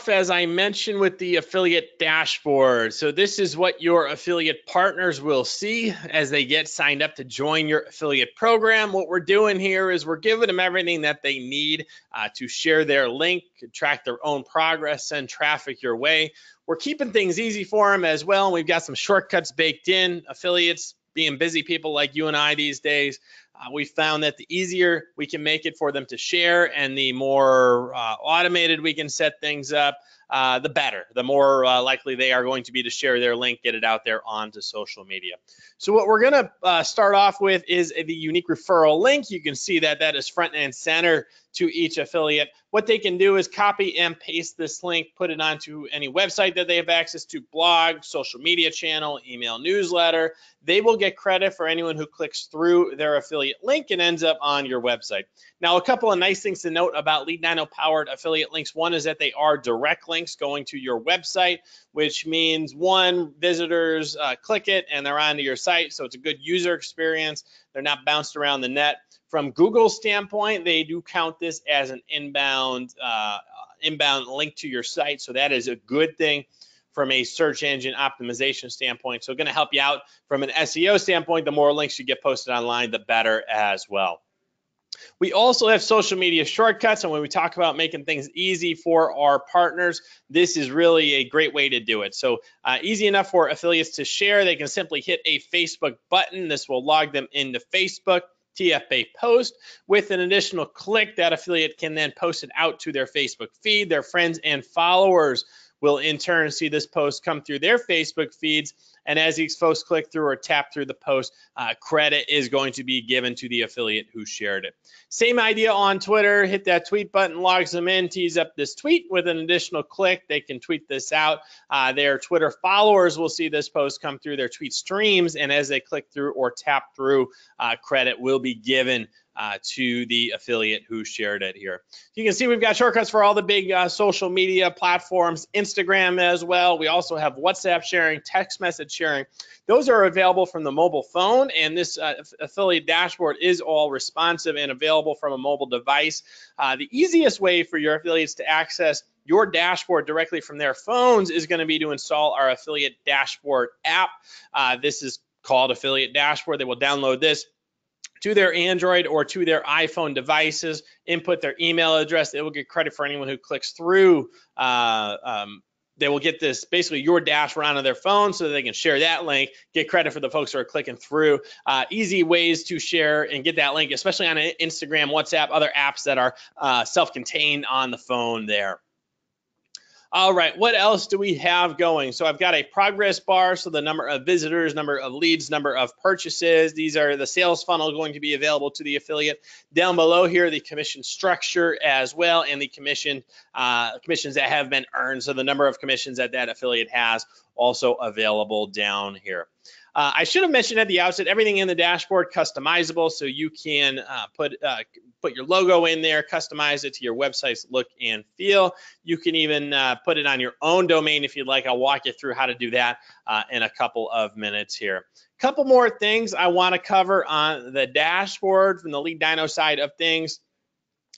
off, as I mentioned, with the affiliate dashboard. So this is what your affiliate partners will see as they get signed up to join your affiliate program. What we're doing here is we're giving them everything that they need to share their link, track their own progress, send traffic your way. We're keeping things easy for them as well. We've got some shortcuts baked in. Affiliates, being busy people like you and I these days, we found that the easier we can make it for them to share and the more automated we can set things up, the better. The more likely they are going to be to share their link, get it out there onto social media. So what we're going to start off with is the unique referral link. You can see that that is front and center to each affiliate. What they can do is copy and paste this link, put it onto any website that they have access to, blog, social media channel, email newsletter. They will get credit for anyone who clicks through their affiliate link and ends up on your website. Now, a couple of nice things to note about LeadDyno powered affiliate links. One is that they are direct links going to your website, which means one, visitors click it and they're onto your site. So it's a good user experience. They're not bounced around the net. From Google's standpoint, they do count this as an inbound link to your site. So that is a good thing from a search engine optimization standpoint. So going to help you out from an SEO standpoint. The more links you get posted online, the better as well. We also have social media shortcuts, and when we talk about making things easy for our partners, this is really a great way to do it. So easy enough for affiliates to share. They can simply hit a Facebook button. This will log them into Facebook. TFA post. With an additional click, that affiliate can then post it out to their Facebook feed. Their friends and followers will in turn see this post come through their Facebook feeds. And as these folks click through or tap through the post, credit is going to be given to the affiliate who shared it. Same idea on Twitter. Hit that tweet button, logs them in, tees up this tweet. With an additional click, they can tweet this out. Their Twitter followers will see this post come through their tweet streams, and as they click through or tap through, credit will be given to the affiliate who shared it here. You can see we've got shortcuts for all the big social media platforms, Instagram as well. We also have WhatsApp sharing, text message sharing. Those are available from the mobile phone, and this affiliate dashboard is all responsive and available from a mobile device. The easiest way for your affiliates to access your dashboard directly from their phones is going to be to install our affiliate dashboard app. This is called Affiliate Dashboard. They will download this to their Android or to their iPhone devices, input their email address. They will get credit for anyone who clicks through. They will get this, basically your dashboard onto their phone so that they can share that link, get credit for the folks who are clicking through. Easy ways to share and get that link, especially on Instagram, WhatsApp, other apps that are self-contained on the phone there. All right, what else do we have going? So I've got a progress bar, so the number of visitors, number of leads, number of purchases. These are the sales funnel going to be available to the affiliate. Down below here, the commission structure as well, and the commissions that have been earned. So the number of commissions that that affiliate has also available down here. I should have mentioned at the outset, everything in the dashboard customizable, so you can put your logo in there, customize it to your website's look and feel. You can even put it on your own domain if you'd like. I'll walk you through how to do that in a couple of minutes here. Couple more things I want to cover on the dashboard from the LeadDyno side of things.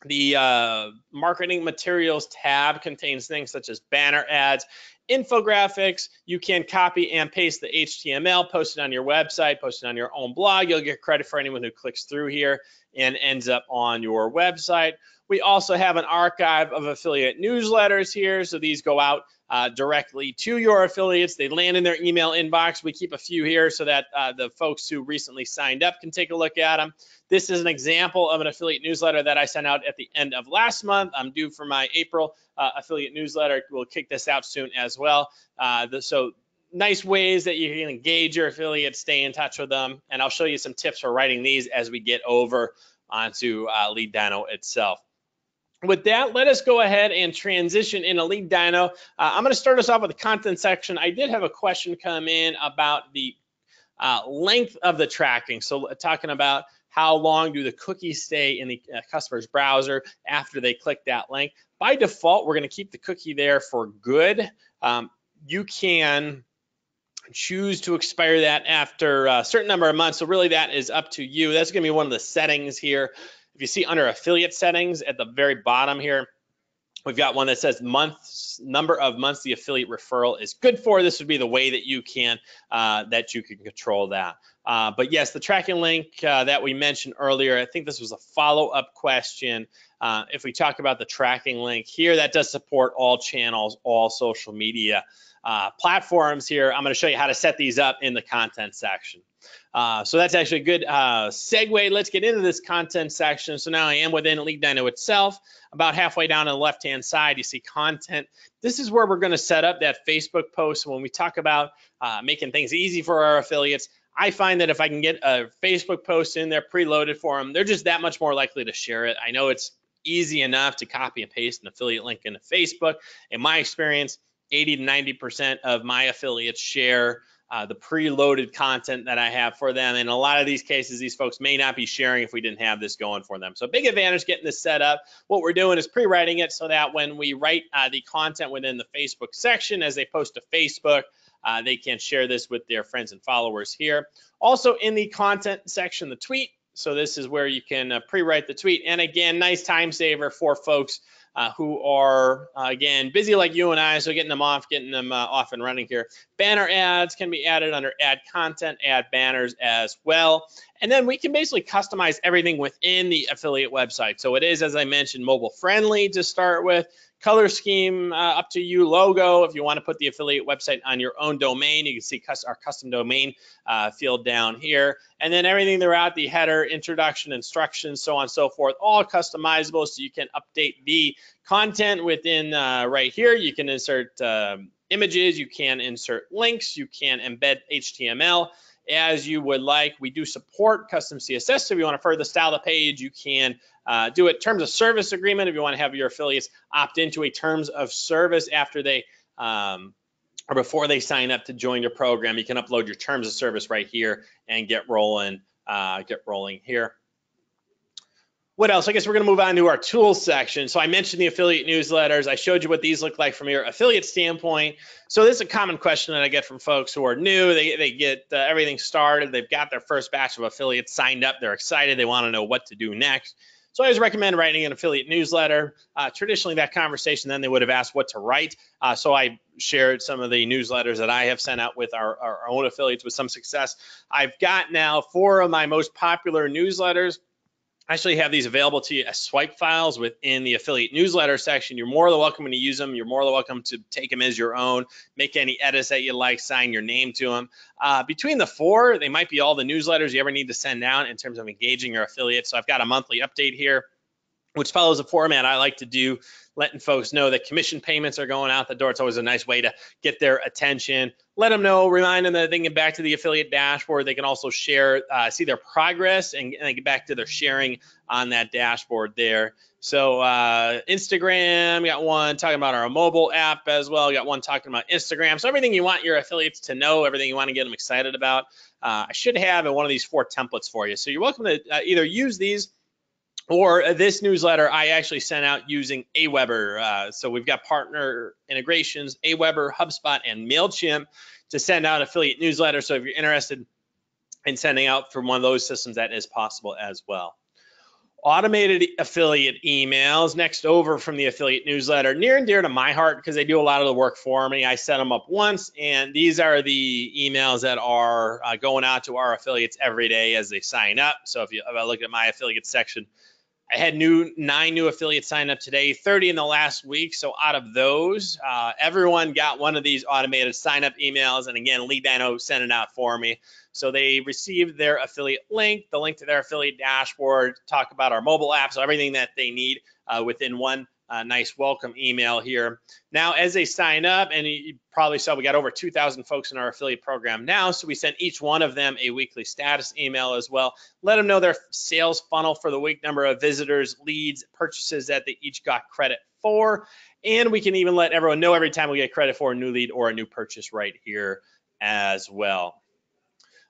The marketing materials tab contains things such as banner ads, infographics. You can copy and paste the HTML, post it on your website, post it on your own blog. You'll get credit for anyone who clicks through here and ends up on your website. We also have an archive of affiliate newsletters here. So these go out directly to your affiliates. They land in their email inbox. We keep a few here so that the folks who recently signed up can take a look at them. This is an example of an affiliate newsletter that I sent out at the end of last month. I'm due for my April affiliate newsletter. We'll kick this out soon as well. So nice ways that you can engage your affiliates, stay in touch with them, and I'll show you some tips for writing these as we get over onto LeadDyno itself. With that, let us go ahead and transition into LeadDyno. I'm going to start us off with the content section. I did have a question come in about the length of the tracking. So talking about how long do the cookies stay in the customer's browser after they click that link. By default, we're going to keep the cookie there for good. You can choose to expire that after a certain number of months. So really that is up to you. That's going to be one of the settings here. If you see under affiliate settings at the very bottom here, We've got one that says number of months the affiliate referral is good for. This would be the way that you can control that. But yes, the tracking link that we mentioned earlier, I think this was a follow-up question. If we talk about the tracking link here, that does support all channels, all social media platforms here. I'm going to show you how to set these up in the content section. So that's actually a good segue. Let's get into this content section. So now I am within Lead Dino itself. About halfway down on the left-hand side, you see content. This is where we're going to set up that Facebook post. When we talk about making things easy for our affiliates, I find that if I can get a Facebook post in there preloaded for them, they're just that much more likely to share it. I know it's easy enough to copy and paste an affiliate link into Facebook. In my experience, 80 to 90% of my affiliates share the preloaded content that I have for them. In a lot of these cases, these folks may not be sharing if we didn't have this going for them. So big advantage getting this set up. What we're doing is pre-writing it so that when we write the content within the Facebook section, as they post to Facebook, they can share this with their friends and followers here. Also in the content section, the tweet. So this is where you can pre-write the tweet. And again, nice time saver for folks who are, again, busy like you and I, so getting them off and running here. Banner ads can be added under add content, add banners as well. And then we can basically customize everything within the affiliate website. So it is, as I mentioned, mobile friendly to start with. Color scheme, up to you. Logo, if you want to put the affiliate website on your own domain, you can see our custom domain field down here. And then everything throughout, the header, introduction, instructions, so on and so forth, all customizable, so you can update the content within right here. You can insert images, you can insert links, you can embed HTML as you would like. We do support custom CSS, so if you want to further style the page, you can do it. Terms of service agreement, if you want to have your affiliates opt into a terms of service after they or before they sign up to join your program, you can upload your terms of service right here and get rolling here. What else? I guess we're going to move on to our tools section. So I mentioned the affiliate newsletters. I showed you what these look like from your affiliate standpoint. So this is a common question that I get from folks who are new. They get everything started. They've got their first batch of affiliates signed up. They're excited. They want to know what to do next. So I always recommend writing an affiliate newsletter. Traditionally, that conversation, then they would have asked what to write. So I shared some of the newsletters that I have sent out with our own affiliates with some success. I've got now 4 of my most popular newsletters. I actually have these available to you as swipe files within the affiliate newsletter section. You're more than welcome to use them. You're more than welcome to take them as your own, make any edits that you like, sign your name to them. Between the 4, they might be all the newsletters you ever need to send out in terms of engaging your affiliates. So I've got a monthly update here, which follows a format I like to do, letting folks know that commission payments are going out the door. It's always a nice way to get their attention. Let them know, remind them that they can get back to the affiliate dashboard. They can also share, see their progress and get back to their sharing on that dashboard there. So Instagram, we got one talking about our mobile app as well. We got one talking about Instagram. So everything you want your affiliates to know, everything you want to get them excited about, I should have in one of these 4 templates for you. So you're welcome to either use these or this newsletter I actually sent out using Aweber. So we've got partner integrations, Aweber, HubSpot, and MailChimp to send out affiliate newsletters. So if you're interested in sending out from one of those systems, that is possible as well. Automated affiliate emails, next over from the affiliate newsletter, near and dear to my heart because they do a lot of the work for me. I set them up once, and these are the emails that are going out to our affiliates every day as they sign up. So if I look at my affiliate section, I had 9 new affiliates sign up today, 30 in the last week. So out of those, everyone got one of these automated sign-up emails. And again, Lead Dino sent it out for me. So they received their affiliate link, the link to their affiliate dashboard, talk about our mobile app, so everything that they need within one nice welcome email here. Now, as they sign up, and you probably saw we got over 2,000 folks in our affiliate program now, so we sent each one of them a weekly status email as well. Let them know their sales funnel for the week, number of visitors, leads, purchases that they each got credit for, and we can even let everyone know every time we get credit for a new lead or a new purchase right here as well.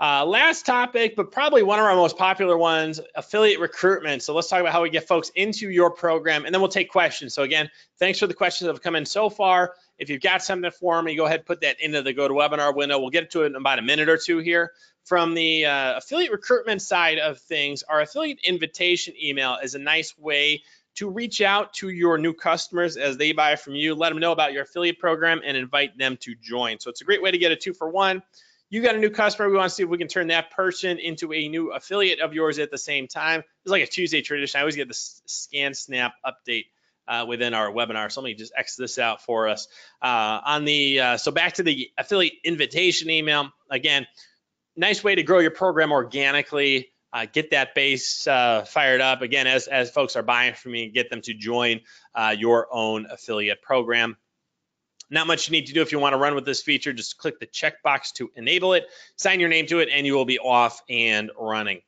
Last topic, but probably one of our most popular ones, affiliate recruitment. So let's talk about how we get folks into your program, and then we'll take questions. So again, thanks for the questions that have come in so far. If you've got something for me, go ahead and put that into the GoToWebinar window. We'll get to it in about a minute or two here. From the affiliate recruitment side of things, our affiliate invitation email is a nice way to reach out to your new customers as they buy from you, let them know about your affiliate program, and invite them to join. So it's a great way to get a 2-for-1. You got a new customer, we want to see if we can turn that person into a new affiliate of yours at the same time. It's like a Tuesday tradition. I always get the Scan Snap update within our webinar. So let me just X this out for us. So back to the affiliate invitation email. Again, nice way to grow your program organically. Get that base fired up. Again, as folks are buying from me, get them to join your own affiliate program. Not much you need to do if you want to run with this feature. Just click the checkbox to enable it, sign your name to it, and you will be off and running.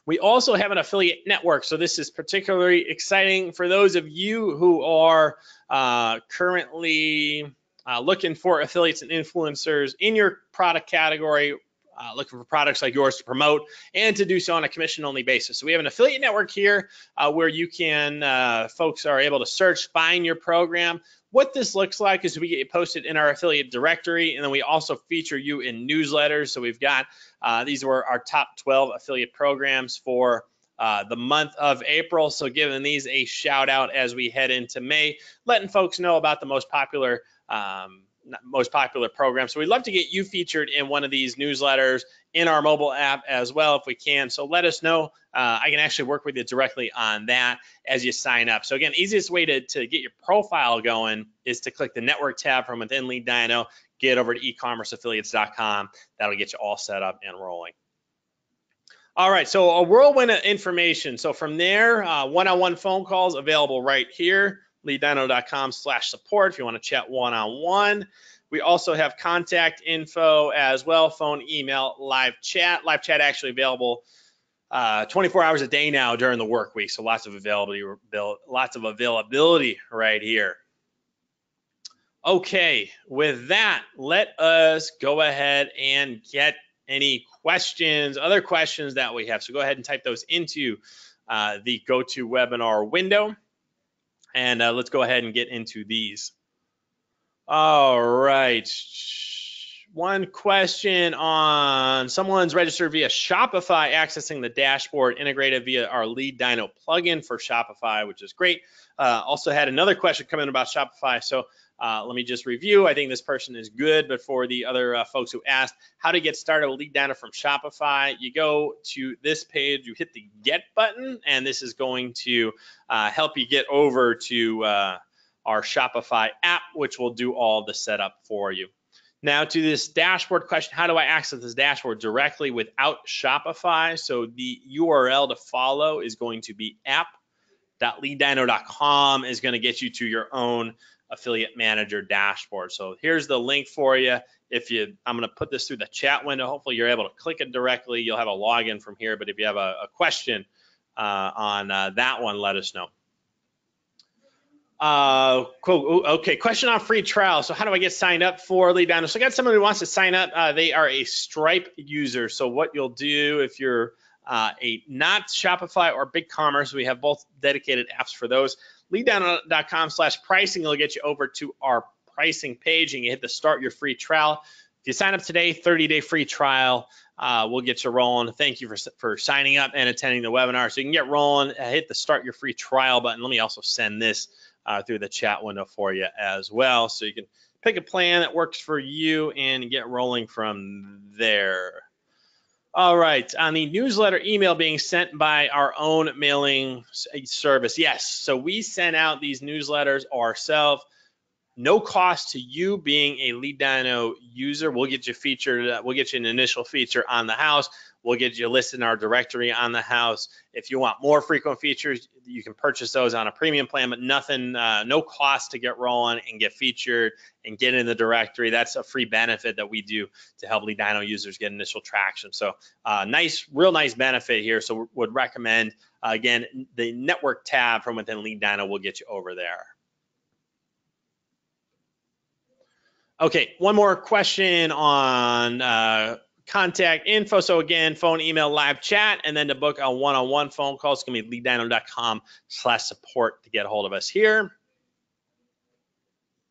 We also have an affiliate network. So this is particularly exciting for those of you who are currently looking for affiliates and influencers in your product category, looking for products like yours to promote and to do so on a commission-only basis. So we have an affiliate network here where you can, folks are able to search, find your program. What this looks like is we get you posted in our affiliate directory, and then we also feature you in newsletters. So we've got, these were our top 12 affiliate programs for the month of April. So giving these a shout out as we head into May, letting folks know about the most popular program. So we'd love to get you featured in one of these newsletters in our mobile app as well if we can. So let us know. I can actually work with you directly on that as you sign up. So again, easiest way to get your profile going is to click the network tab from within Lead Dino, get over to ecommerceaffiliates.com. That'll get you all set up and rolling. All right, so a whirlwind of information. So from there, one-on-one phone calls available right here. leaddino.com/support if you want to chat one-on-one. We also have contact info as well, phone, email, live chat. Live chat actually available 24 hours a day now during the work week. So lots of availability right here. Okay, with that, let us go ahead and get any questions, other questions that we have. So go ahead and type those into the GoToWebinar window. And let's go ahead and get into these. All right. One question on someone's registered via Shopify, accessing the dashboard integrated via our Lead Dino plugin for Shopify, which is great. Also had another question come in about Shopify. So let me just review. I think this person is good, but for the other folks who asked how to get started with Lead Dino from Shopify, you go to this page, you hit the Get button, and this is going to help you get over to our Shopify app, which will do all the setup for you. Now to this dashboard question, how do I access this dashboard directly without Shopify? So the URL to follow is going to be app.leaddino.com is going to get you to your own affiliate manager dashboard. So here's the link for you. I'm going to put this through the chat window. Hopefully you're able to click it directly. You'll have a login from here, but if you have a question on that one, let us know. Cool. Okay, question on free trial. So how do I get signed up for Lead Dino? So I got someone who wants to sign up. They are a Stripe user. So what you'll do if you're not Shopify or BigCommerce, we have both dedicated apps for those. leaddino.com/pricing will get you over to our pricing page, and you hit the start your free trial. If you sign up today, 30-day free trial, we'll get you rolling. Thank you for signing up and attending the webinar. So you can get rolling, hit the start your free trial button. Let me also send this through the chat window for you as well. So you can pick a plan that works for you and get rolling from there. All right, on the newsletter email being sent by our own mailing service, yes. So we send out these newsletters ourselves. No cost to you being a Lead Dino user. We'll get you featured. We'll get you an initial feature on the house. We'll get you listed in our directory on the house. If you want more frequent features, you can purchase those on a premium plan, but nothing, no cost to get rolling and get featured and get in the directory. That's a free benefit that we do to help Lead Dino users get initial traction. So real nice benefit here. So would recommend, again, the network tab from within Lead Dino will get you over there. Okay, one more question on contact info. So again, phone, email, live chat, and then to book a one-on-one phone call, it's gonna be leaddino.com/support to get a hold of us here.